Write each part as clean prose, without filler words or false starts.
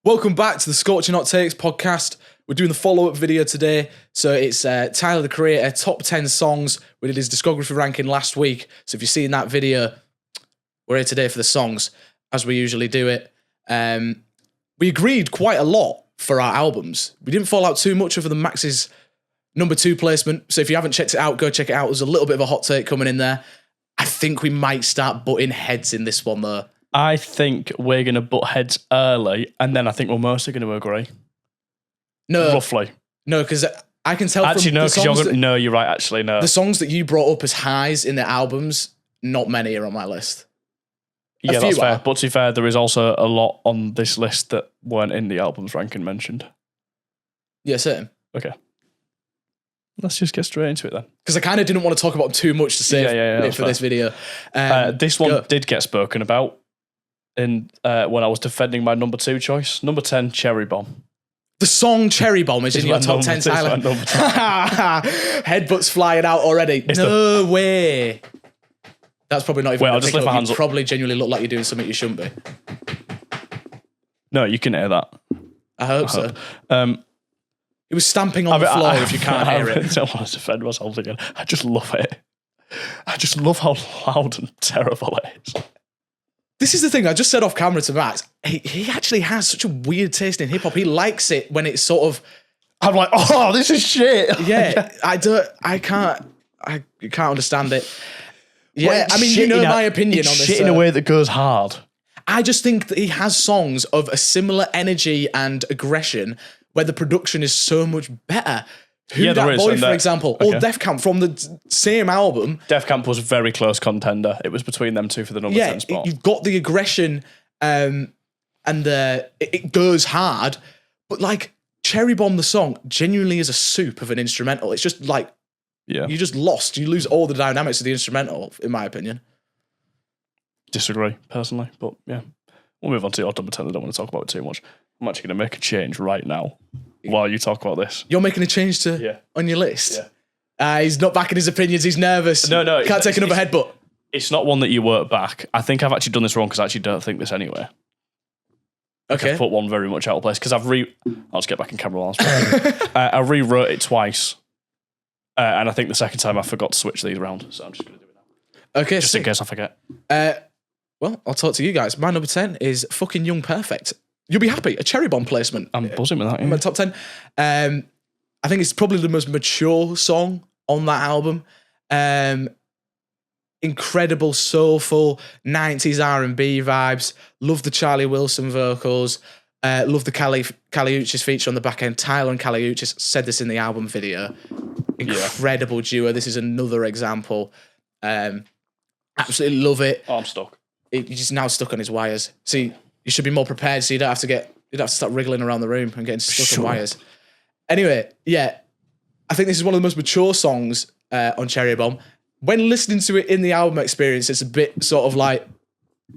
Welcome back to the Scorching Hot Takes podcast. We're doing the follow-up video today. So it's Tyler, the Creator, top 10 songs. We did his discography ranking last week. So if you've seen that video, we're here today for the songs, as we usually do it. We agreed quite a lot for our albums. We didn't fall out too much over the Max's number 2 placement. So if you haven't checked it out, go check it out. There's a little bit of a hot take coming in there. I think we might start butting heads in this one, though. I think we're going to butt heads early, and then I think we're mostly going to agree. No. Roughly. No, because I can tell actually, from no, the songs because no, you're right, actually, no. The songs that you brought up as highs in the albums, not many are on my list. Yeah, that's fair. But to be fair, there is also a lot on this list that weren't in the albums ranking mentioned. Yeah, same. Okay. Let's just get straight into it then. Because I kind of didn't want to talk about them too much to save for this video. This one did get spoken about in when I was defending my number 2 choice. Number 10, Cherry Bomb. The song Cherry Bomb is in your top 10, Tyler. Headbutts flying out already. No way. That's probably not even. Wait, I'll just lift my hands up. up. Probably genuinely look like you're doing something you shouldn't be. No, you can hear that. I hope so. It was stamping on the floor if you can't hear it. I don't want to defend myself again. I just love it. I just love how loud and terrible it is. This is the thing I just said off camera to Max. He actually has such a weird taste in hip hop. He likes it when it's sort of. I'm like, oh, this is shit. Yeah, I can't understand it. Yeah, I mean, you know my opinion on this. Shit in a way that goes hard. I just think that he has songs of a similar energy and aggression where the production is so much better. Who That Boy, for example, or Def Camp from the same album. Def Camp was a very close contender. It was between them two for the number 10 spot. You've got the aggression and it goes hard, but like Cherry Bomb, the song, genuinely is a soup of an instrumental. It's just like, you're just lost. You lose all the dynamics of the instrumental, in my opinion. Disagree, personally, but yeah. We'll move on to your number 10. I don't want to talk about it too much. I'm actually going to make a change right now while you talk about this. You're making a change on your list? Yeah. He's not backing his opinions. He's nervous. No. Can't take another headbutt. It's not one that you work back. I think I've actually done this wrong because I actually don't think this anyway. Okay. I've put one very much out of place because I'll just get back in camera while I'm speaking. I rewrote it twice. And I think the second time I forgot to switch these around. So I'm just going to do it now. Okay. Just in case I forget. Well, I'll talk to you guys. My number 10 is fucking Young Perfect. You'll be happy. A Cherry Bomb placement. I'm buzzing with that. In my top 10. I think it's probably the most mature song on that album. Incredible, soulful 90s R&B vibes. Love the Charlie Wilson vocals. Love the Kali Uchis feature on the back end. Tyler and Kali Uchis said this in the album video. Incredible duo. This is another example. Absolutely love it. Oh, I'm stuck. He's now stuck on his wires. See, you should be more prepared so you don't have to start wriggling around the room and getting stuck on wires. Anyway, I think this is one of the most mature songs on Cherry Bomb. When listening to it in the album experience, it's a bit sort of like,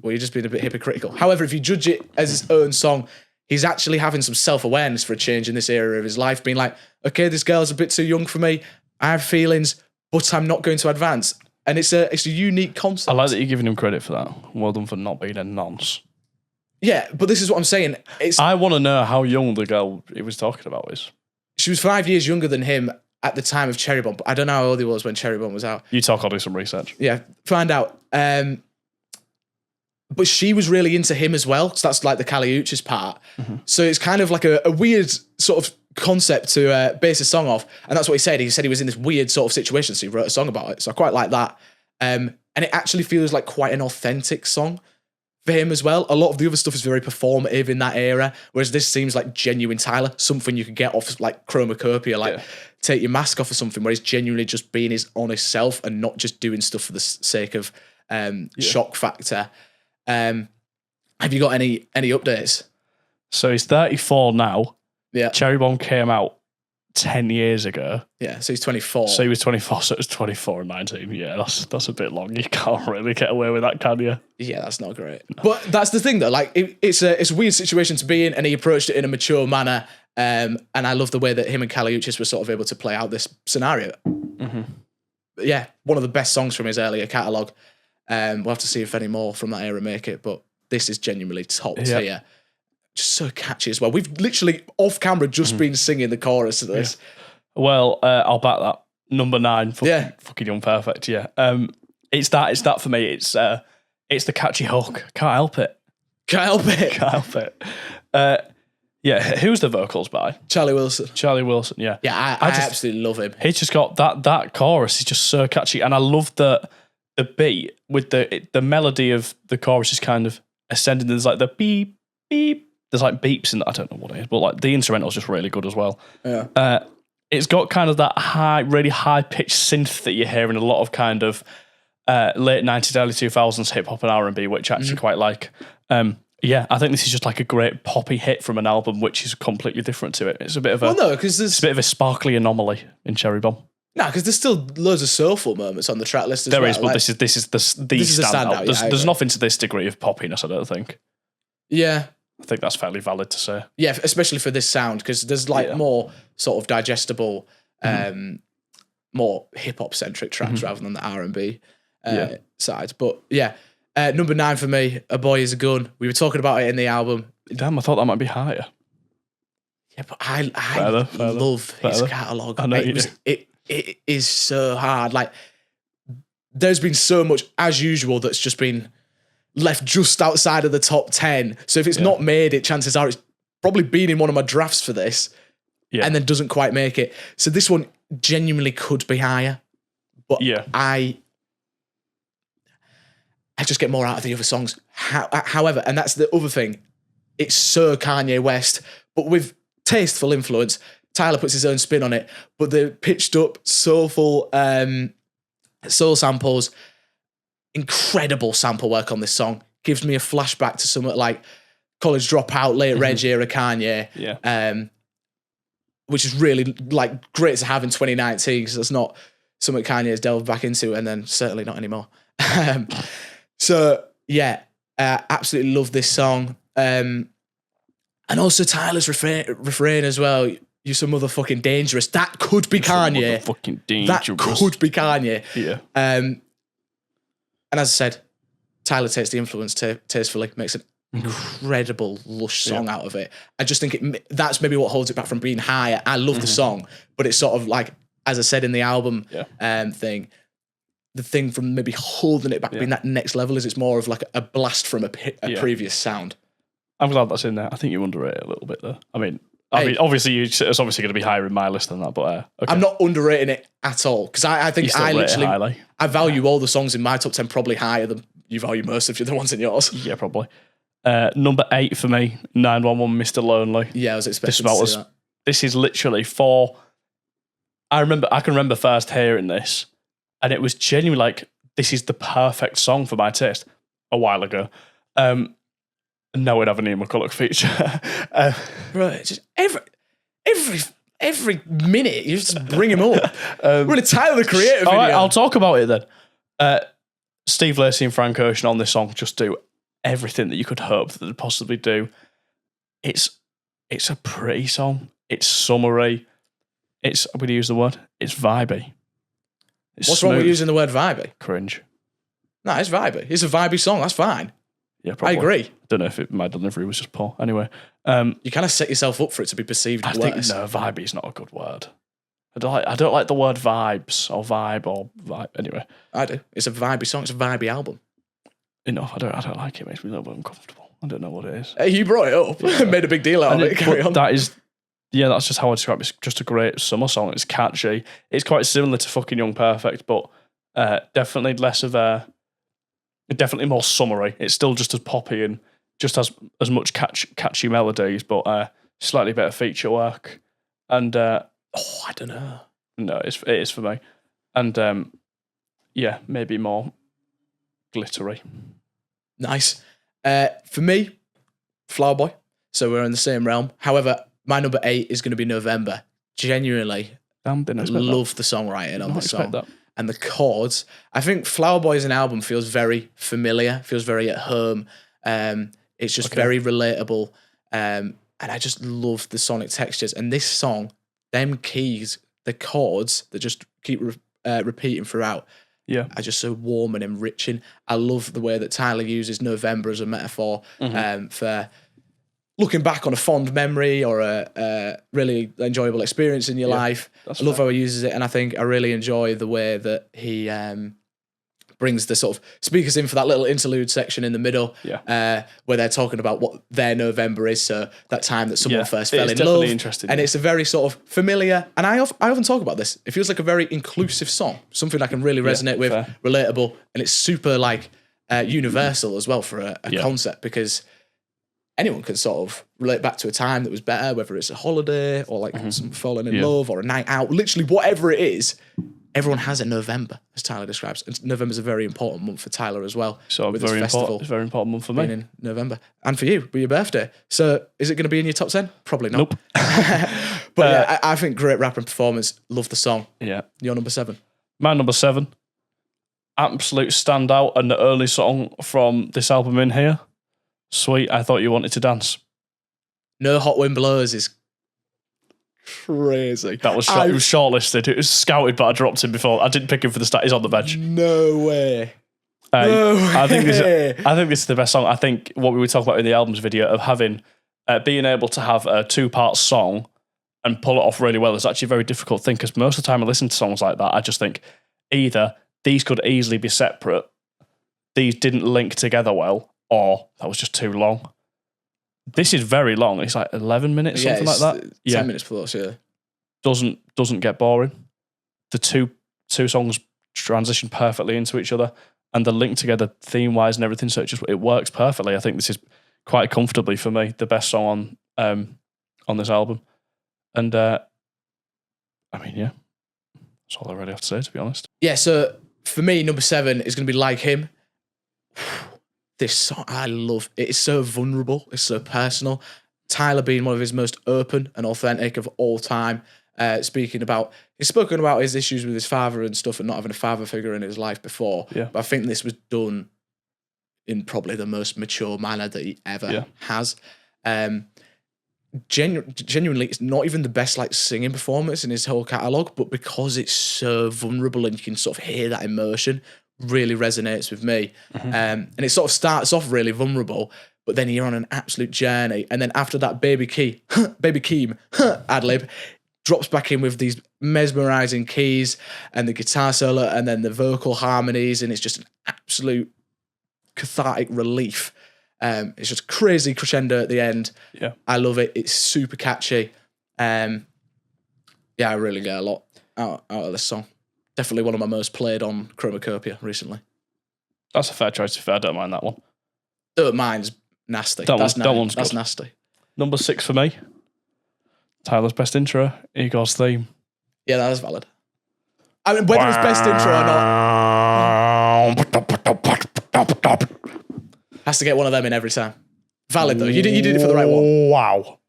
well, you're just being a bit hypocritical. However, if you judge it as its own song, he's actually having some self-awareness for a change in this era of his life, being like, okay, this girl's a bit too young for me. I have feelings, but I'm not going to advance. And it's a unique concept. I like that you're giving him credit for that. Well done for not being a nonce. Yeah, but this is what I'm saying. I want to know how young the girl he was talking about is. She was 5 years younger than him at the time of Cherry Bomb, but I don't know how old he was when Cherry Bomb was out. You talk, I'll do some research. Yeah, find out. But she was really into him as well, so that's like the Kali Uchis part. Mm-hmm. So it's kind of like a weird sort of concept to base a song off, and that's what he said. He said he was in this weird sort of situation, so he wrote a song about it. So I quite like that. And it actually feels like quite an authentic song for him as well. A lot of the other stuff is very performative in that era, whereas this seems like genuine Tyler, something you could get off like Chromacopia, like take your mask off or something, where he's genuinely just being his honest self and not just doing stuff for the sake of shock factor. Have you got any updates? So he's 34 now. Yeah. Cherry Bomb came out 10 years ago. Yeah, so he's 24. So he was 24, so it was 24 and 19. Yeah, that's a bit long. You can't really get away with that, can you? Yeah, that's not great. No. But that's the thing, though. Like, it's a weird situation to be in, and he approached it in a mature manner. And I love the way that him and Kali Uchis were sort of able to play out this scenario. Mm-hmm. Yeah, one of the best songs from his earlier catalogue. We'll have to see if any more from that era make it, but this is genuinely top tier. just so catchy as well. We've literally off camera just been singing the chorus of this. Yeah. Well, I'll back that. Number 9, fucking Young Perfect. Yeah, it's that for me. It's the catchy hook. Can't help it. Can't help it. Yeah, who's the vocals by? Charlie Wilson. Yeah. Yeah, I just absolutely love him. He's just got that chorus is just so catchy, and I love the beat with the melody of the chorus is kind of ascending. There's like the beep beep. There's like beeps in that. I don't know what it is, but like the instrumental's just really good as well. Yeah. It's got kind of that really high pitched synth that you hear in a lot of kind of late 90s, early 2000s hip hop and R&B, which I actually quite like. Yeah, I think this is just like a great poppy hit from an album, which is completely different to it. It's a bit of it's a bit of a sparkly anomaly in Cherry Bomb. No, because there's still loads of soulful moments on the track list as well. There is, but like, this is the standout. There's nothing to this degree of poppiness, I don't think. Yeah. I think that's fairly valid to say. Yeah, especially for this sound, because there's like more sort of digestible, more hip-hop centric tracks rather than the R&B side. But yeah, number 9 for me, A Boy Is a Gun. We were talking about it in the album. Damn, I thought that might be higher. Yeah, but I love his catalogue. I know it is so hard. Like, there's been so much, as usual, that's just been left just outside of the top 10. So if it's not made it, chances are it's probably been in one of my drafts for this and then doesn't quite make it. So this one genuinely could be higher. But I just get more out of the other songs. However, and that's the other thing, it's so Kanye West, but with tasteful influence. Tyler puts his own spin on it, but the pitched up, soulful soul samples, incredible sample work on this song, gives me a flashback to somewhat like College Dropout, late Reg era Kanye, which is really like great to have in 2019 because that's not something Kanye's delved back into, and then certainly not anymore. So yeah, absolutely love this song, and also Tyler's refrain as well. You're so motherfucking dangerous. That could be Kanye. Motherfucking dangerous. That could be Kanye. Yeah. And as I said, Tyler takes the influence tastefully, makes an incredible lush song out of it. I just think that's maybe what holds it back from being higher. I love the song, but it's sort of like, as I said in the album thing, the thing from maybe holding it back being that next level is it's more of like a blast from a previous sound. I'm glad that's in there. I think you underrate it a little bit though. I mean, obviously, it's obviously going to be higher in my list than that, but okay. I'm not underrating it at all because I think I value all the songs in my top 10 probably higher than you value most of the other ones in yours. Yeah, probably. Number 8 for me, 911 Mr. Lonely. Yeah, I was expecting to see that. This is literally I can remember first hearing this, and it was genuinely like, this is the perfect song for my taste a while ago. No, we'd have an Ian McCulloch feature. Right, just every minute you just bring him up. We're going to Tyler the Creator video. All right, I'll talk about it then. Steve Lacy and Frank Ocean on this song just do everything that you could hope that they'd possibly do. It's a pretty song. It's summery. I'm going to use the word. It's vibey. What's wrong with using the word vibey? Cringe. No, it's vibey. It's a vibey song. That's fine. Yeah, probably. I agree. Don't know if my delivery was just poor. Anyway, you kind of set yourself up for it to be perceived worse. No, vibey is not a good word. I don't like the word vibes or vibe or vibe. Anyway, I do. It's a vibey song. It's a vibey album. Enough. I don't like it. It makes me a little bit uncomfortable. I don't know what it is. Hey, you brought it up. Yeah. Made a big deal out of it. Carry on. That's just how I describe it. It's just a great summer song. It's catchy. It's quite similar to fucking Young Perfect, but definitely less of definitely more summery. It's still just as poppy and just as much catchy melodies, but slightly better feature work. And I don't know. No, it is for me. And maybe more glittery. Nice. For me, Flower Boy. So we're in the same realm. However, my number 8 is going to be November. Genuinely love the songwriting on this song. That. And the chords. I think Flower Boy as an album feels very familiar, feels very at home. It's just very relatable. And I just love the sonic textures. And this song, them keys, the chords that just keep repeating throughout, are just so warm and enriching. I love the way that Tyler uses November as a metaphor for looking back on a fond memory or a really enjoyable experience in your life. I love how he uses it, and I think I really enjoy the way that he brings the sort of speakers in for that little interlude section in the middle, where they're talking about what their November is, so that time that someone first fell in love. Interesting, and it's a very sort of familiar, and I often talk about this, it feels like a very inclusive song, something I can really resonate with, relatable, and it's super like universal as well for a concept, because anyone can sort of relate back to a time that was better, whether it's a holiday or like some falling in love or a night out, literally whatever it is. Everyone has a November, as Tyler describes. And November's a very important month for Tyler as well. So with very his festival important. It's a very important month for me. In November. And for you, with your birthday. So is it going to be in your top 10? Probably not. Nope. But I think great rapping performance. Love the song. Yeah. Your number 7. My number 7. Absolute standout and the only song from this album in here. Sweet, I Thought You Wanted to Dance. No Hot Wind Blows is crazy. That was it was shortlisted. It was scouted, but I dropped him before. I didn't pick him for the start. He's on the bench. No way. I think this is the best song. I think what we were talking about in the albums video of having being able to have a 2-part song and pull it off really well is actually a very difficult thing, because most of the time I listen to songs like that, I just think either these could easily be separate, these didn't link together well, or that was just too long. This is very long. It's like 11 minutes, something like that. 10 minutes plus, yeah. Doesn't get boring. The two songs transition perfectly into each other, and the link together theme wise and everything. So it works perfectly. I think this is quite comfortably for me the best song on this album. And I mean, yeah, that's all I really have to say, to be honest. Yeah. So for me, number 7 is going to be Like Him. This song, I love it. It's so vulnerable. It's so personal. Tyler being one of his most open and authentic of all time. He's spoken about his issues with his father and stuff and not having a father figure in his life before. Yeah. But I think this was done in probably the most mature manner that he ever has. Genuinely, it's not even the best like singing performance in his whole catalogue, but because it's so vulnerable and you can sort of hear that emotion, really resonates with me. And it sort of starts off really vulnerable, but then you're on an absolute journey. And then after that Baby Keem ad-lib drops back in with these mesmerizing keys and the guitar solo and then the vocal harmonies, and it's just an absolute cathartic relief. It's just crazy crescendo at the end. Yeah. I love it. It's super catchy. I really get a lot out of this song. Definitely one of my most played on Chromacopia recently. That's a fair choice. I don't mind that one. Mine's nasty. That's nasty. Number 6 for me. Tyler's best intro, Igor's theme. Yeah, that is valid. I mean, whether it's best intro or not, has to get one of them in every time. Valid though. You did it for the right one. Wow.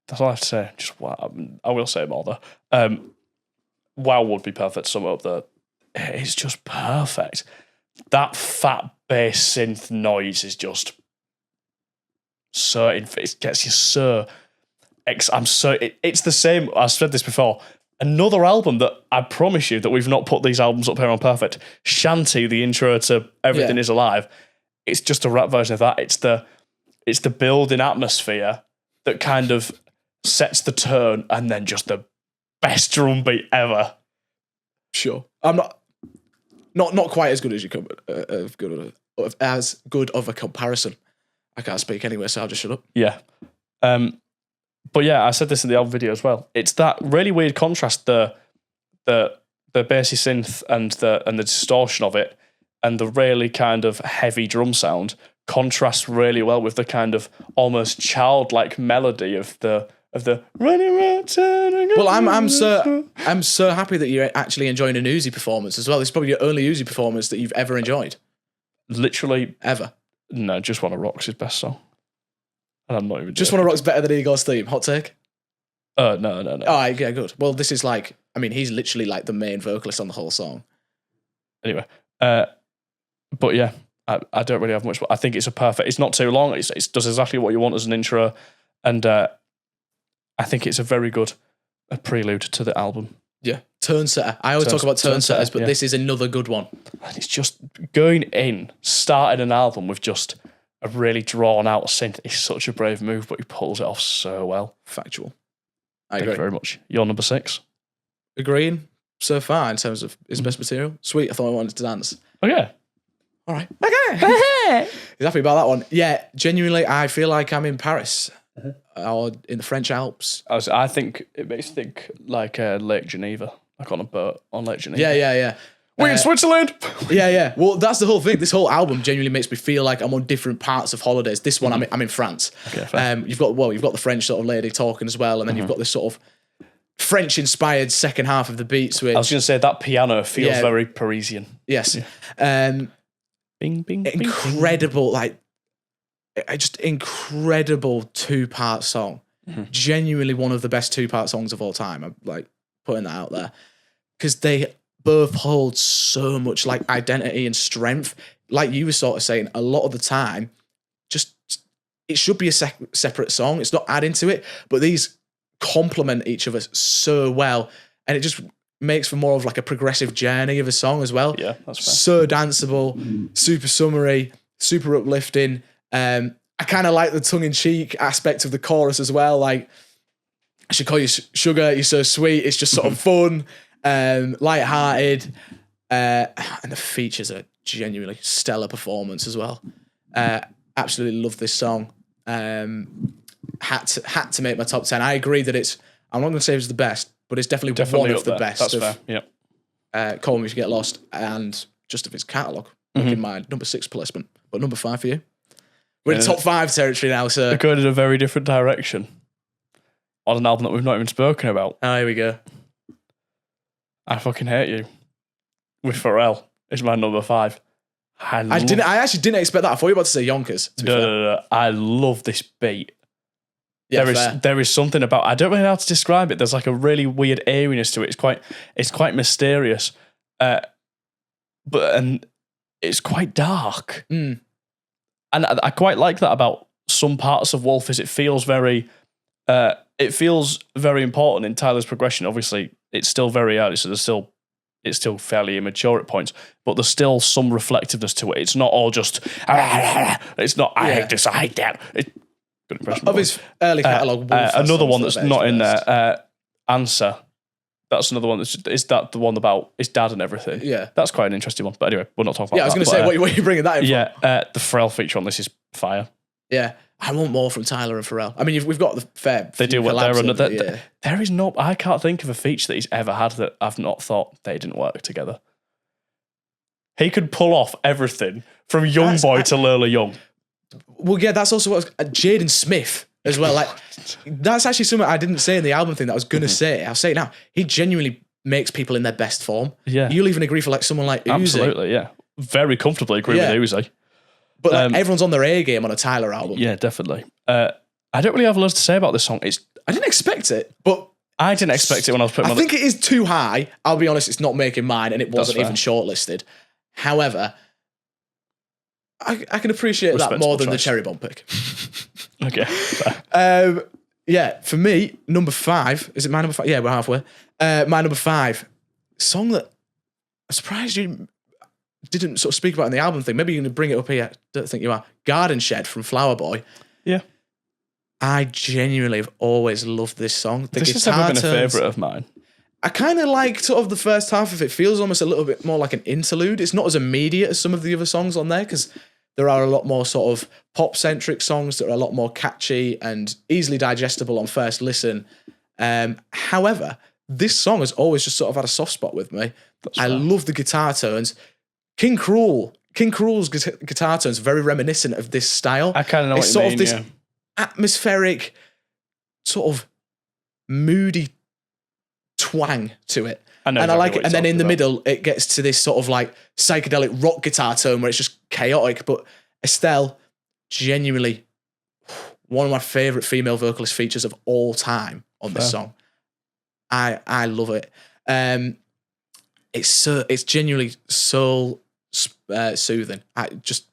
That's all I have to say. Just wow. I will say more though. Wow would be perfect to sum it up there. It's just perfect. That fat bass synth noise is just so, it gets you so, it's the same, I've said this before, another album that I promise you that we've not put these albums up here on perfect, Shanty, the intro to Everything Is Alive, it's just a rap version of that. It's the building atmosphere that kind of sets the tone, and then just the best drum beat ever. Sure, I'm not quite as good as you come as good of a comparison. I can't speak anyway, so I'll just shut up. Yeah, but yeah, I said this in the album video as well. It's that really weird contrast, the bassy synth and the distortion of it, and the really kind of heavy drum sound contrasts really well with the kind of almost childlike melody of the running around turning. Well, I'm so happy that you're actually enjoying an Uzi performance as well. This is probably your only Uzi performance that you've ever enjoyed. Literally ever. No, Just Wanna Rock's his best song. And I'm not even Just Wanna Rock's better than Igor's theme. Hot take? No. Oh, yeah, good. Well, this is like, I mean, he's literally like the main vocalist on the whole song. Anyway, but yeah, I don't really have much. But I think it's it's not too long. It does exactly what you want as an intro, and I think it's a very good prelude to the album. Yeah, tone setter. I always talk about tone setters, but this is another good one. And it's just going in, starting an album with just a really drawn out synth is such a brave move, but he pulls it off so well. Factual. Thank you very much. Your number 6. Agreeing so far in terms of his best material. Sweet. I thought I wanted to dance. Okay. All right. Okay. He's happy about that one. Yeah, genuinely, I feel like I'm in Paris or in the French Alps. I think it makes me think like Lake Geneva, like on a boat on Lake Geneva. Yeah. We're in Switzerland. Yeah. Well, that's the whole thing. This whole album genuinely makes me feel like I'm on different parts of holidays. This one, I'm in France. Okay, fair. You've got the French sort of lady talking as well, and then you've got this sort of French-inspired second half of the beats. Which I was going to say that piano feels very Parisian. Yes. Bing, bing, incredible, just incredible 2-part song. Genuinely one of the best 2-part songs of all time. I'm like putting that out there because they both hold so much like identity and strength. Like you were sort of saying, a lot of the time, just it should be a separate song. It's not adding to it, but these complement each other so well, and it just makes for more of like a progressive journey of a song as well. Yeah, that's fair. So danceable, super summery, super uplifting. I kind of like the tongue-in-cheek aspect of the chorus as well. Like, I should call you sugar, you're so sweet. It's just sort of fun, light-hearted, and the features are genuinely stellar performance as well. Absolutely love this song. Had to make my top 10. I agree that I'm not going to say it was the best, but it's definitely one of the best. That's fair. Yep. Call Me If You Get Lost, and just of its catalogue. In my number 6 placement, but number 5 for you. We're in top 5 territory now, so we're going in a very different direction on an album that we've not even spoken about. Oh, here we go. I Fucking Hate You with Pharrell is my number 5. I actually didn't expect that. I thought you were about to say Yonkers. No. I love this beat. Yeah, there is something about, I don't really know how to describe it. There's like a really weird airiness to it. It's quite mysterious, and it's quite dark. And I quite like that about some parts of Wolf. Is it feels very important in Tyler's progression. Obviously, it's still very early, so it's still fairly immature at points, but there's still some reflectiveness to it. It's not all just it's not I hate this, I hate that. Good impression of his early catalogue. Another one that's not in there, Answer. That's another one. Is that the one about his dad and everything? Yeah, that's quite an interesting one. But anyway, we're not talking about. Yeah, I was going to say, what are you bringing that in? Yeah, the Pharrell feature on this is fire. Yeah, I want more from Tyler and Pharrell. I mean, we've got the fair. They do what they're under. There is no. I can't think of a feature that he's ever had that I've not thought they didn't work together. He could pull off everything from Young Boy to Lola Young. Well, yeah, that's also what Jaden Smith as well. Like, that's actually something I didn't say in the album thing that I was going to say. I'll say it now. He genuinely makes people in their best form. Yeah. You'll even agree for like someone like Uzi. Absolutely, yeah. Very comfortably agree with Uzi. But like, everyone's on their A game on a Tyler album. Yeah, definitely. I don't really have loads to say about this song. I didn't expect it, but I didn't expect it when I was putting I think it is too high. I'll be honest, it's not making mine, and it wasn't even shortlisted. However, I can appreciate that more than the Cherry Bomb pick. Okay. Yeah, for me, number 5. Is it my number 5? Yeah, we're halfway. My number 5. Song that I'm surprised you didn't sort of speak about in the album thing. Maybe you're going to bring it up here. Don't think you are. Garden Shed from Flower Boy. Yeah. I genuinely have always loved this song. This has never been a favourite of mine. I kind of like sort of the first half of it. Feels almost a little bit more like an interlude. It's not as immediate as some of the other songs on there because there are a lot more sort of pop-centric songs that are a lot more catchy and easily digestible on first listen. However, this song has always just sort of had a soft spot with me. I love the guitar tones. King Cruel's guitar tones are very reminiscent of this style. I kind of know what you mean, It's sort of this atmospheric, sort of moody twang to it. And I like it. And then in the middle, it gets to this sort of like psychedelic rock guitar tone where it's just chaotic. But Estelle, genuinely one of my favourite female vocalist features of all time on this song. I love it. It's genuinely soul soothing. I'm just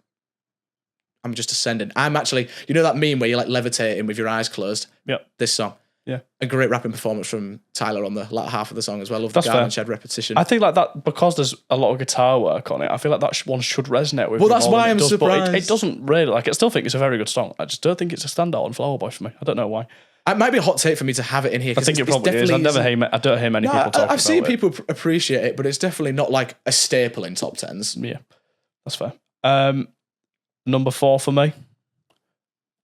ascending. I'm actually, you know that meme where you're like levitating with your eyes closed? Yep. This song. Yeah. A great rapping performance from Tyler on the latter half of the song as well. Love the That's Goblin fair. Shed repetition. I think like that, because there's a lot of guitar work on it, I feel like that one should resonate with Well, me that's more why than I'm it does, surprised. But it doesn't really, like, I still think it's a very good song. I just don't think it's a standout on Flower Boy for me. I don't know why. It might be a hot take for me to have it in here. I think it probably is. I don't hear many people talk about it. I've seen people appreciate it, but it's definitely not like a staple in top tens. Yeah, that's fair. Number 4 for me,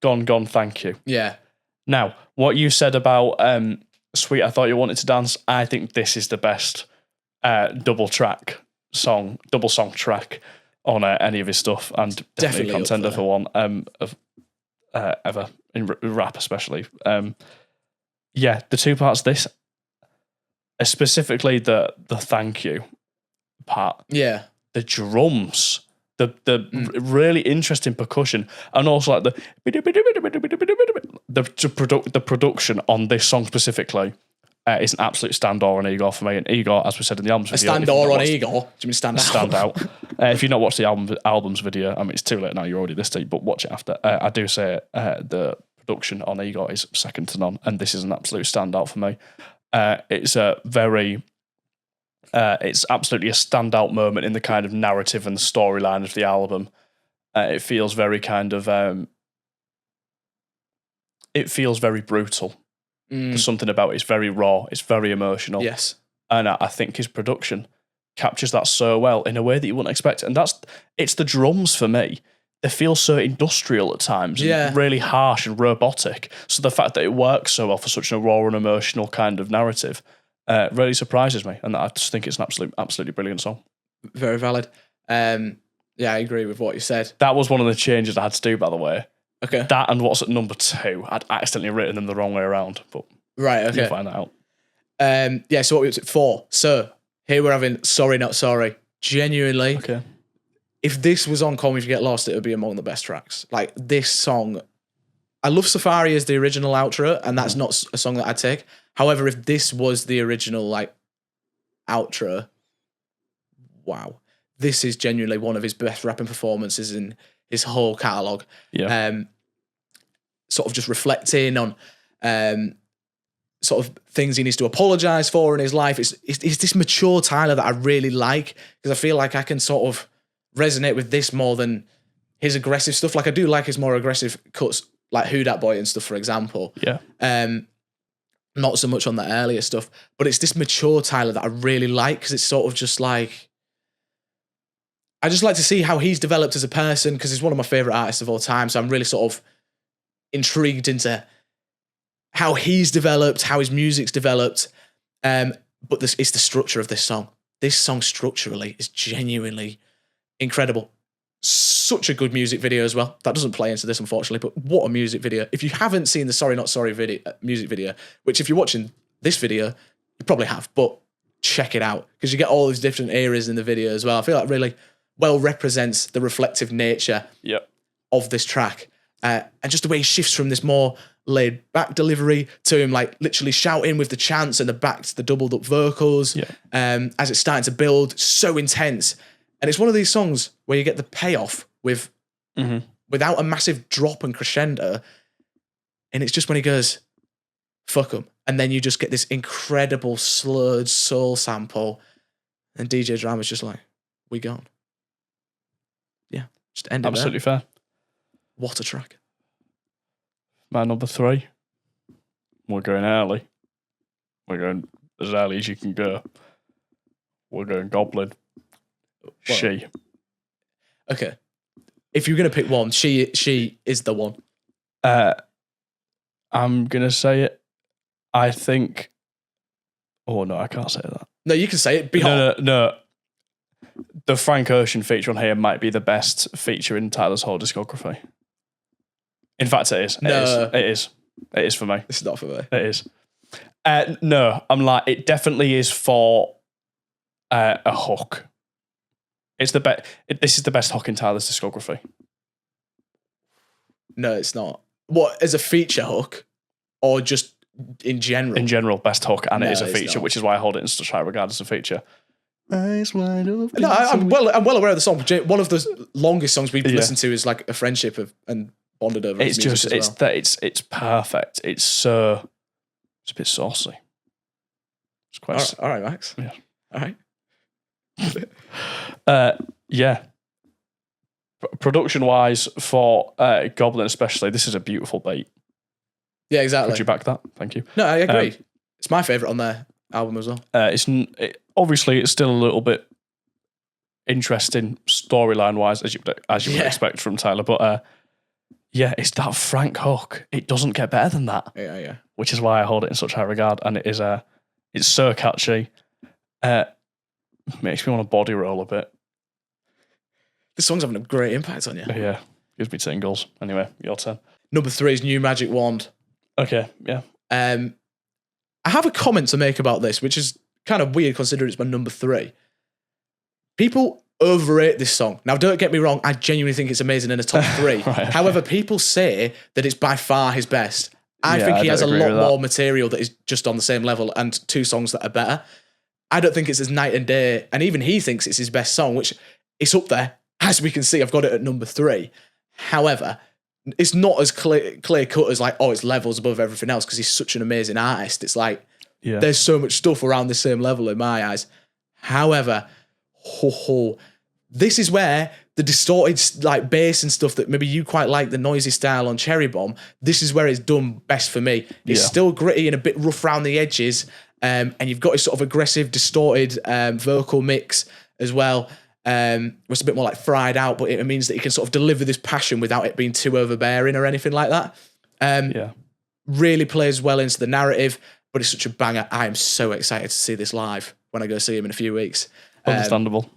Gone, Gone, Thank You. Yeah. Now, what you said about Sweet, I Thought You Wanted to Dance, I think this is the best double song track on any of his stuff, and definitely a contender for one ever in rap, especially. Yeah, the two parts of this, specifically the thank you part. Yeah. The drums, the really interesting percussion, and also like the production on this song specifically is an absolute stand-or on Igor for me. And Igor, as we said in the album's video, stand-or on Igor? Do you mean stand out? Stand out. If you've not watched the album's video, I mean, it's too late now, you're already this deep, but watch it after. I do say the production on Igor is second to none, and this is an absolute standout for me. It's absolutely a standout moment in the kind of narrative and storyline of the album. It feels very kind of, it feels very brutal. There's something about it. It's very raw. It's very emotional. Yes. And I think his production captures that so well in a way that you wouldn't expect. And it's the drums for me. They feel so industrial at times, and really harsh and robotic. So the fact that it works so well for such a raw and emotional kind of narrative really surprises me. And I just think it's an absolutely brilliant song. Very valid. Yeah, I agree with what you said. That was one of the changes I had to do, by the way. Okay. That and what's at number 2, I'd accidentally written them the wrong way around, but right, okay. You'll find that out. Yeah, so what was it? 4. So here we're having Sorry Not Sorry. Genuinely, okay. If this was on Call Me If You Get Lost, it would be among the best tracks. Like, this song, I love Safari as the original outro, and that's not a song that I'd take. However, if this was the original, like, outro, wow. This is genuinely one of his best rapping performances in his whole catalogue. Yeah. Sort of just reflecting on sort of things he needs to apologise for in his life. It's this mature Tyler that I really like, because I feel like I can sort of resonate with this more than his aggressive stuff. Like, I do like his more aggressive cuts, like Who Dat Boy and stuff, for example. Yeah. Not so much on the earlier stuff, but it's this mature Tyler that I really like, because it's sort of just like, I just like to see how he's developed as a person, because he's one of my favourite artists of all time. So I'm really sort of intrigued into how he's developed, how his music's developed. But it's the structure of this song. This song structurally is genuinely incredible. Such a good music video as well. That doesn't play into this, unfortunately, but what a music video. If you haven't seen the Sorry Not Sorry music video, which if you're watching this video, you probably have, but check it out, because you get all these different eras in the video as well. I feel like really well represents the reflective nature of this track. And just the way he shifts from this more laid back delivery to him like literally shouting with the chants and the doubled up vocals as it's starting to build, so intense. And it's one of these songs where you get the payoff with without a massive drop and crescendo. And it's just when he goes, fuck 'em. And then you just get this incredible slurred soul sample. And DJ Drama's just like, we gone. Yeah, just end it Absolutely there. fair. What a track. My number 3. We're going early. We're going as early as you can go. We're going Goblin. She. Okay. If you're going to pick one, she is the one. I'm going to say it. I think... Oh, no, I can't say that. No, you can say it. Be hot. No. The Frank Ocean feature on here might be the best feature in Tyler's whole discography. In fact, it is. It is for me. It's not for me. It is. No, I'm like, it definitely is for a hook. It's the best. This is the best hook in Tyler's discography. No, it's not. What, as a feature hook, or just in general? In general, best hook, and No, it is a it's feature, not. which is why I hold it in such high regard as a feature. Eyes wide open. No, I'm well aware of the song. One of the longest songs we've listened to is like a friendship and bonded over. It's just as well. it's perfect. It's so It's a bit saucy. It's quite. All right, Max. Yeah. All right. Yeah. Production wise, for Goblin especially, this is a beautiful beat. Yeah, exactly. Could you back that? Thank you. No, I agree. It's my favourite on their album as well. Obviously it's still a little bit interesting storyline wise, as you would expect from Tyler, but it's that Frank hook. It doesn't get better than that. Yeah. Which is why I hold it in such high regard, and it is it's so catchy. Makes me want to body roll a bit. This song's having a great impact on you. Yeah, gives me tingles. Anyway, your turn. Number 3 is New Magic Wand. Okay, yeah. I have a comment to make about this, which is kind of weird considering it's my number 3. People overrate this song. Now, don't get me wrong, I genuinely think it's amazing in the top 3. Right, okay. However, people say that it's by far his best. I think he has a lot more material that is just on the same level and 2 songs that are better. I don't think it's as night and day, and even he thinks it's his best song, which it's up there. As we can see, I've got it at number 3. However, it's not as clear cut as like, it's levels above everything else because he's such an amazing artist. It's like, there's so much stuff around the same level in my eyes. However, this is where the distorted like bass and stuff that maybe you quite like, the noisy style on Cherry Bomb, this is where it's done best for me. It's still gritty and a bit rough around the edges, and you've got a sort of aggressive, distorted vocal mix as well. It's a bit more like fried out, but it means that he can sort of deliver this passion without it being too overbearing or anything like that. Really plays well into the narrative, but it's such a banger. I am so excited to see this live when I go see him in a few weeks. Understandable.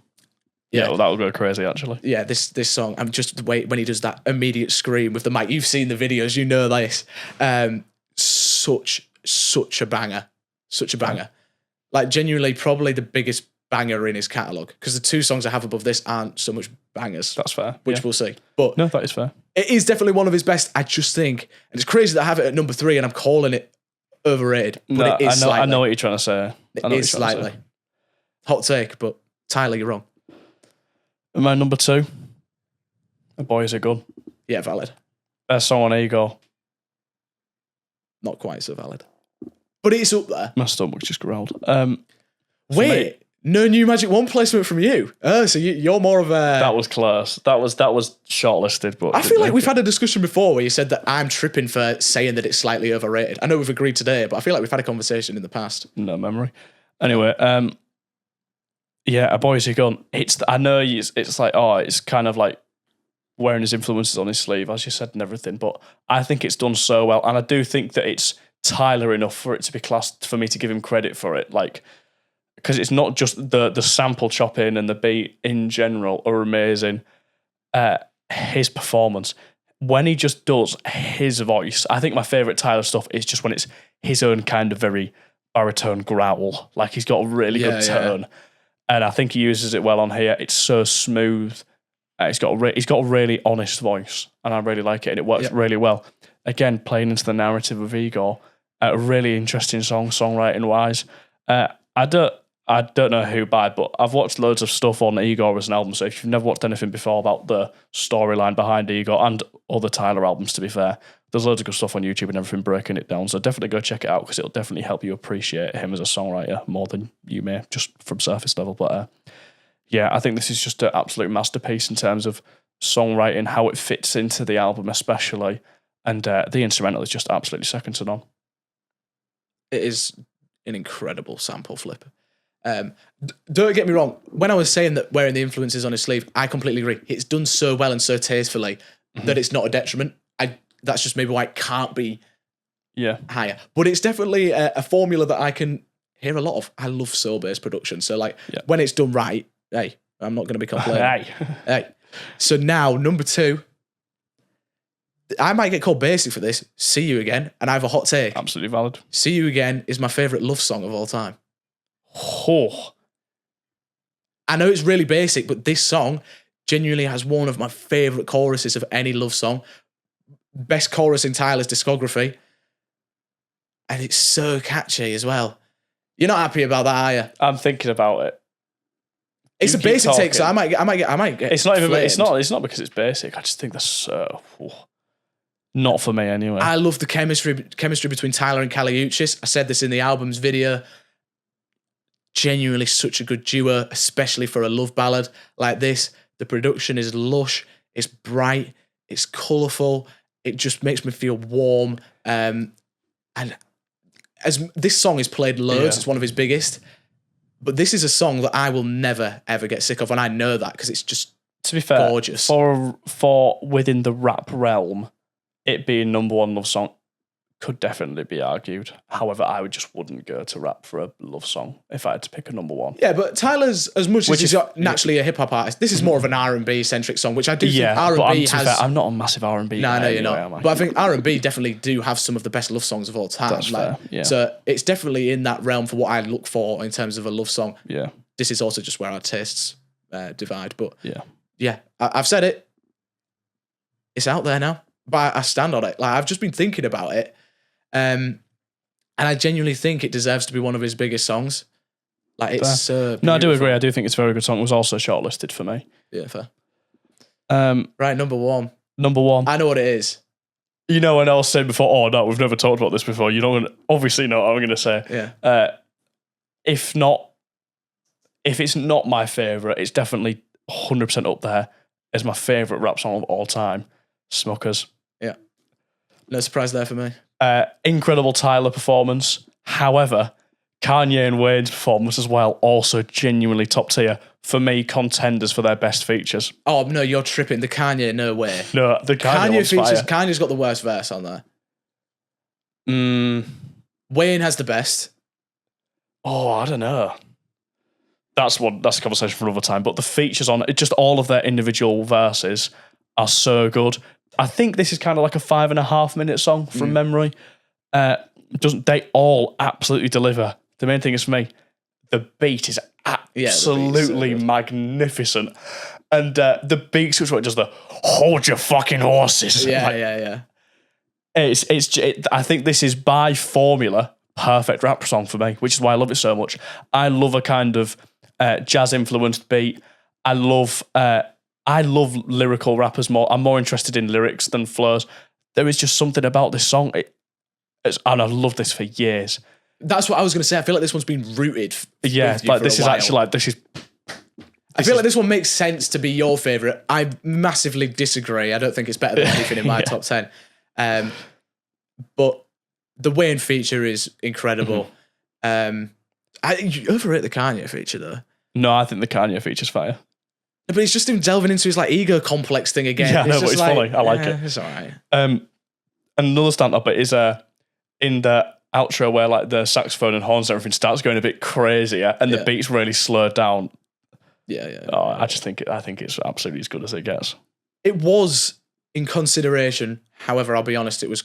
Well, that will go crazy actually. Yeah, this song, I'm just wait when he does that immediate scream with the mic. You've seen the videos, you know this. Such a banger. Such a banger. Like genuinely probably the biggest banger in his catalogue, because the 2 songs I have above this aren't so much bangers. That's fair. Which we'll see. But no, that is fair. It is definitely one of his best, I just think. And it's crazy that I have it at number 3 and I'm calling it overrated. But it is slightly. I know what you're trying to say. It is slightly. Hot take, but Tyler, you're wrong. My number 2, A Boy Is a Gun. Yeah, valid. Best song on Ego. Not quite so valid. But it's up there. My stomach just growled. Wait. No New Magic Wand placement from you. So you're more of a... That was close. That was shortlisted, but... I feel like we've had a discussion before where you said that I'm tripping for saying that it's slightly overrated. I know we've agreed today, but I feel like we've had a conversation in the past. No memory. Anyway, A Boy Is a Gun. I know it's like, it's kind of like wearing his influences on his sleeve, as you said, and everything, but I think it's done so well, and I do think that it's Tyler enough for it to be classed, for me to give him credit for it, like... Because it's not just the sample chopping and the beat in general are amazing. His performance, when he just does his voice, I think my favourite Tyler stuff is just when it's his own kind of very baritone growl. Like he's got a really good tone. Yeah. And I think he uses it well on here. It's so smooth. He's got a really honest voice, and I really like it, and it works really well. Again, playing into the narrative of Igor, a really interesting song, songwriting-wise. I don't know who by, but I've watched loads of stuff on Igor as an album, so if you've never watched anything before about the storyline behind Igor and other Tyler albums, to be fair, there's loads of good stuff on YouTube and everything breaking it down, so definitely go check it out because it'll definitely help you appreciate him as a songwriter more than you may just from surface level. But I think this is just an absolute masterpiece in terms of songwriting, how it fits into the album especially, and the instrumental is just absolutely second to none. It is an incredible sample flip. Don't get me wrong, when I was saying that wearing the influences on his sleeve, I completely agree. It's done so well and so tastefully that it's not a detriment. That's just maybe why it can't be higher. But it's definitely a formula that I can hear a lot of. I love soul-based production. So when it's done right, hey, I'm not going to be complaining. Hey. So now, number 2, I might get called basic for this. See You Again, and I have a hot take. Absolutely valid. See You Again is my favourite love song of all time. Oh. I know it's really basic, but this song genuinely has one of my favourite choruses of any love song. Best chorus in Tyler's discography. And it's so catchy as well. You're not happy about that, are you? I'm thinking about it. It's a basic take, so I might get It's not even. It's not because it's basic. I just think that's so. Not for me, anyway. I love the chemistry between Tyler and Kaliuchis. I said this in the album's video. Genuinely such a good duo, especially for a love ballad like this. The production is lush, it's bright, it's colourful. It just makes me feel warm. And as this song is played loads, it's one of his biggest. But this is a song that I will never, ever get sick of. And I know that because it's just to be fair, gorgeous. For within the rap realm, it being number one love song could definitely be argued. However, I just wouldn't go to rap for a love song if I had to pick a number one. Yeah, but Tyler's, as much as he's naturally a hip hop artist, this is more of an R&B centric song, which I do think R&B has. Fair, I'm not a massive R&B. No, I know you're not. But I think R&B definitely do have some of the best love songs of all time. That's fair. Yeah. So it's definitely in that realm for what I look for in terms of a love song. Yeah. This is also just where our tastes divide. But yeah, I've said it. It's out there now, but I stand on it. Like I've just been thinking about it. And I genuinely think it deserves to be one of his biggest songs. Like it's so no, I do agree. I do think it's a very good song. It was also shortlisted for me. Yeah, fair. Right, number one. I know what it is. You know, when I was saying before, oh no, we've never talked about this before. You don't obviously know what I'm going to say. Yeah. If it's not my favourite, it's definitely 100% up there as my favourite rap song of all time. Smuckers. Yeah. No surprise there for me. Incredible Tyler performance. However, Kanye and Wayne's performance as well, also genuinely top tier. For me, contenders for their best features. Oh, no, you're tripping. The Kanye, no way. No, the Kanye features, Kanye's got the worst verse on there. Wayne has the best. Oh, I don't know. That's a conversation for another time. But the features on it, just all of their individual verses are so good. I think this is kind of like a 5.5 minute song from memory. They all absolutely deliver. The main thing is for me, the beat is absolutely magnificent. And the beat switch where it does the hold your fucking horses. Yeah. I think this is by formula perfect rap song for me, which is why I love it so much. I love a kind of jazz influenced beat. I love lyrical rappers more. I'm more interested in lyrics than flows. There is just something about this song. And I've loved this for years. That's what I was going to say. I feel like this one's been rooted. Like this is actually like, this is... I feel like this one makes sense to be your favourite. I massively disagree. I don't think it's better than anything in my top 10. But the Wayne feature is incredible. You overrate the Kanye feature though. No, I think the Kanye feature's fire. But it's just him delving into his like ego complex thing again. Yeah, no, but it's funny. I like it. It's all right. Another stand-up bit is in the outro where like the saxophone and horns and everything starts going a bit crazier and the beat's really slowed down. Yeah. I think it's absolutely as good as it gets. It was in consideration. However, I'll be honest, it was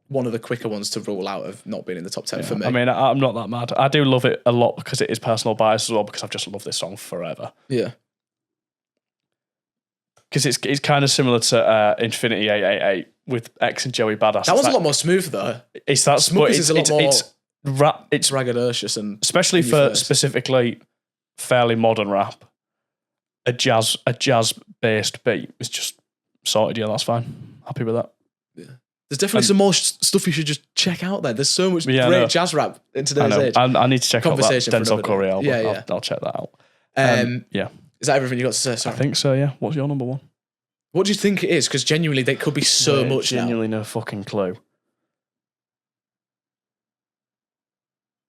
one of the quicker ones to rule out of not being in the top 10 for me. I mean, I'm not that mad. I do love it a lot because it is personal bias as well, because I've just loved this song forever. Yeah. Because it's kind of similar to Infinity 888 with X and Joey Badass. That was a lot more smooth though. It's that Smuckers is a lot more rap. It's braggadocious and especially for specifically fairly modern rap. A jazz based beat is just sorted. Yeah, that's fine. Happy with that. Yeah. There's definitely some more stuff you should just check out there. There's so much great jazz rap in today's age. I need to check out that Denzel Curry album. Yeah. I'll check that out. Yeah. Is that everything you got to say? Sorry. I think so, yeah. What's your number one? What do you think it is? Because genuinely, there could be so much genuinely now. No fucking clue.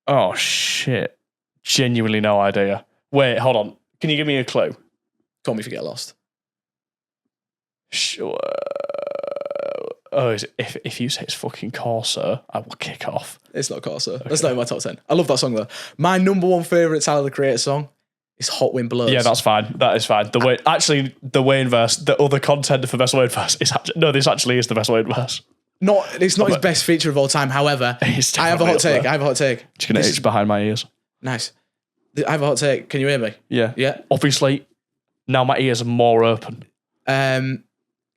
Oh, shit. Genuinely no idea. Wait, hold on. Can you give me a clue? Call Me If You Get Lost. Sure. Oh, if you say it's fucking Corso, I will kick off. It's not Corso. Okay. That's not in my top 10. I love that song, though. My number one favourite Tyler, the Creator song is Hot Wind Blows. Yeah, that's fine. That is fine. The Wayne verse, the other contender for best Wayne verse is this actually is the best Wayne verse. It's not his best feature of all time. However, I have a hot take. Just gonna itch behind my ears. Nice. I have a hot take. Can you hear me? Yeah. Yeah. Obviously, now my ears are more open.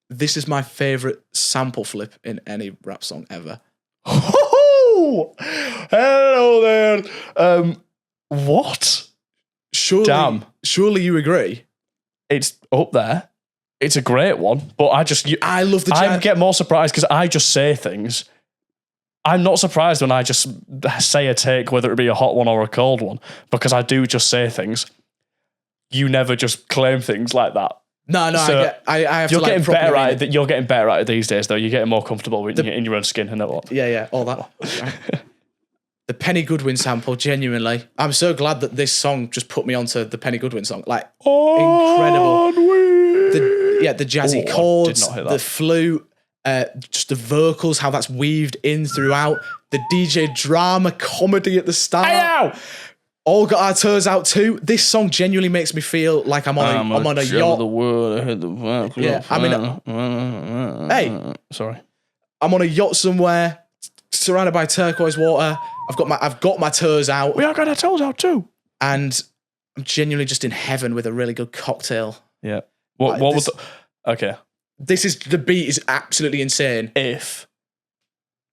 This is my favourite sample flip in any rap song ever. Oh, hello there. What? Surely you agree. It's up there. It's a great one, but I love the I get more surprised because I just say things. I'm not surprised when I just say a take, whether it be a hot one or a cold one, because I do just say things. You never just claim things like that. No, So I have you're to like getting better properly at it. You're getting better at it these days, though. You're getting more comfortable in your own skin and all. Yeah, all that. The Penny Goodwin sample, genuinely. I'm so glad that this song just put me onto the Penny Goodwin song. Like, incredible. The jazzy chords, the flute, just the vocals, how that's weaved in throughout. The DJ drama comedy at the start. Ow! All got our toes out too. This song genuinely makes me feel like I'm on a yacht. The world, I heard the Yeah, I mean, hey, sorry. I'm on a yacht somewhere, surrounded by turquoise water. I've got my toes out. We all got our toes out too. And I'm genuinely just in heaven with a really good cocktail. Yeah. What was okay. The beat is absolutely insane. If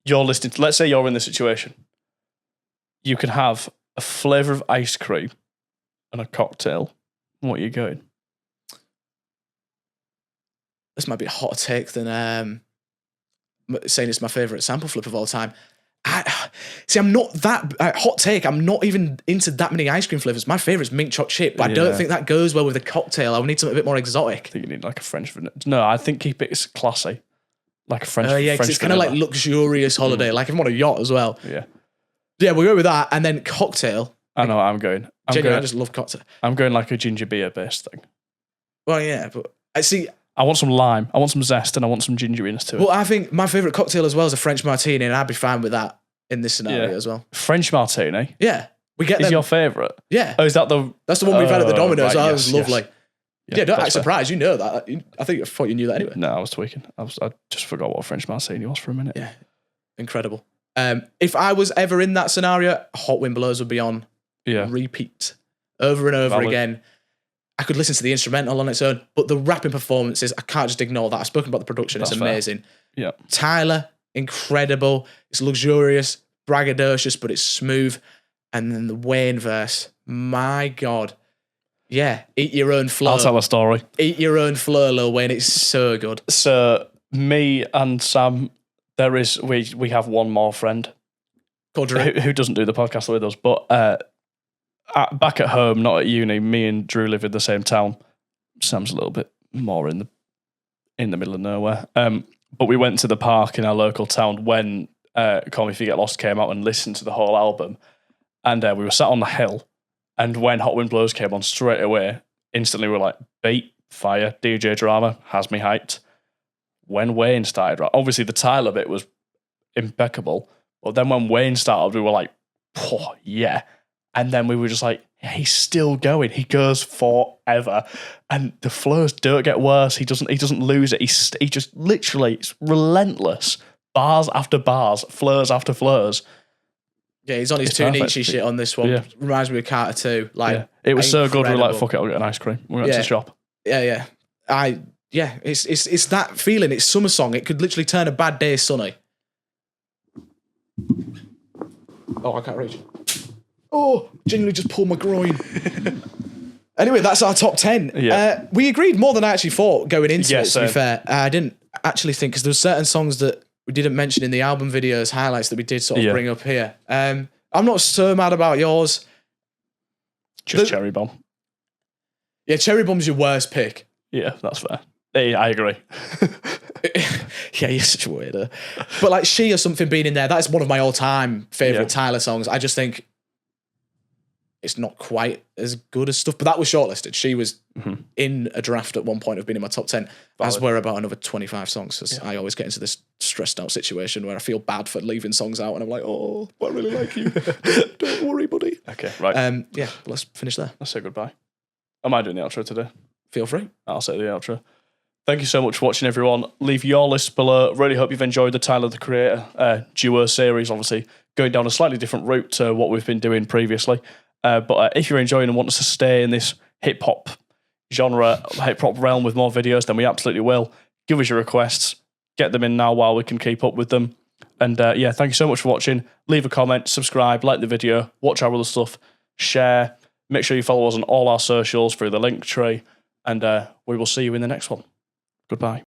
you're listening to, let's say you're in this situation, you can have a flavour of ice cream and a cocktail. What are you going? This might be a hotter take than saying it's my favourite sample flip of all time. I'm not that hot take. I'm not even into that many ice cream flavours. My favourite is mint chocolate chip, but I don't think that goes well with a cocktail. I would need something a bit more exotic. I think you need like a French vanilla. No, I think keep it classy. Like a French yeah, because French it's kind of like luxurious holiday. Like if I'm on a yacht as well. Yeah, we'll go with that. And then cocktail. I know I'm going. I just love cocktail. I'm going like a ginger beer based thing. Well, yeah, but I see. I want some lime. I want some zest, and I want some gingeriness to it. Well, I think my favourite cocktail as well is a French martini, and I'd be fine with that in this scenario as well. French martini? Yeah. We get is your favourite? Yeah. Oh, is that the... That's the one we've had at the Domino's. Right, that was lovely. Yeah, don't act surprised. You know that. I thought you knew that anyway. No, I was tweaking. I just forgot what a French martini was for a minute. Yeah. Incredible. If I was ever in that scenario, Hot Wind Blows would be on repeat over and over again. I could listen to the instrumental on its own, but the rapping performances, I can't just ignore that. I've spoken about the production. It's amazing. Fair. Yeah. Tyler, incredible. It's luxurious, braggadocious, but it's smooth. And then the Wayne verse, my God. Yeah, eat your own flow. I'll tell a story. Eat your own flow, Lil Wayne. It's so good. So me and Sam, we have one more friend called Drew, who doesn't do the podcast with us, but back at home, not at uni, me and Drew live in the same town. Sam's a little bit more in the middle of nowhere. But we went to the park in our local town when Call Me If You Get Lost came out and listened to the whole album. And we were sat on the hill. And when Hot Wind Blows came on straight away, instantly we were like, beat, fire, DJ drama, has me hyped. When Wayne started, obviously the Tyler bit was impeccable. But then when Wayne started, we were like, oh, yeah. And then we were just like, he's still going. He goes forever. And the flows don't get worse. He doesn't lose it. He just literally, it's relentless. Bars after bars, flows after flows. Yeah, he's on his too Nietzsche shit on this one. Yeah. Reminds me of Carter too. Like, it was so good. We were like, fuck it, I'll get an ice cream. We went to the shop. Yeah. It's that feeling. It's summer song. It could literally turn a bad day sunny. Oh, I can't reach. Oh, genuinely just pulled my groin. Anyway, that's our top 10. Yeah. We agreed more than I actually thought going into it, to be fair. I didn't actually think, because there were certain songs that we didn't mention in the album videos, highlights that we did sort of bring up here. I'm not so mad about yours. Just Cherry Bomb. Yeah, Cherry Bomb's your worst pick. Yeah, that's fair. Hey, I agree. Yeah, you're such a weirdo. But like She or Something being in there, that's one of my all-time favourite Tyler songs. I just think it's not quite as good as stuff, but that was shortlisted. She was in a draft at one point of being in my top 10, as were about another 25 songs, because I always get into this stressed out situation where I feel bad for leaving songs out, and I'm like, oh, I really like you. Don't worry, buddy. Okay, right. Yeah, let's finish there. Let's say goodbye. Am I doing the outro today? Feel free. I'll say the outro. Thank you so much for watching, everyone. Leave your list below. Really hope you've enjoyed the Tyler, the Creator duo series, obviously going down a slightly different route to what we've been doing previously. But if you're enjoying and want us to stay in this hip-hop genre, hip-hop realm with more videos, then we absolutely will. Give us your requests. Get them in now while we can keep up with them. And thank you so much for watching. Leave a comment, subscribe, like the video, watch our other stuff, share. Make sure you follow us on all our socials through the link tree. And we will see you in the next one. Goodbye.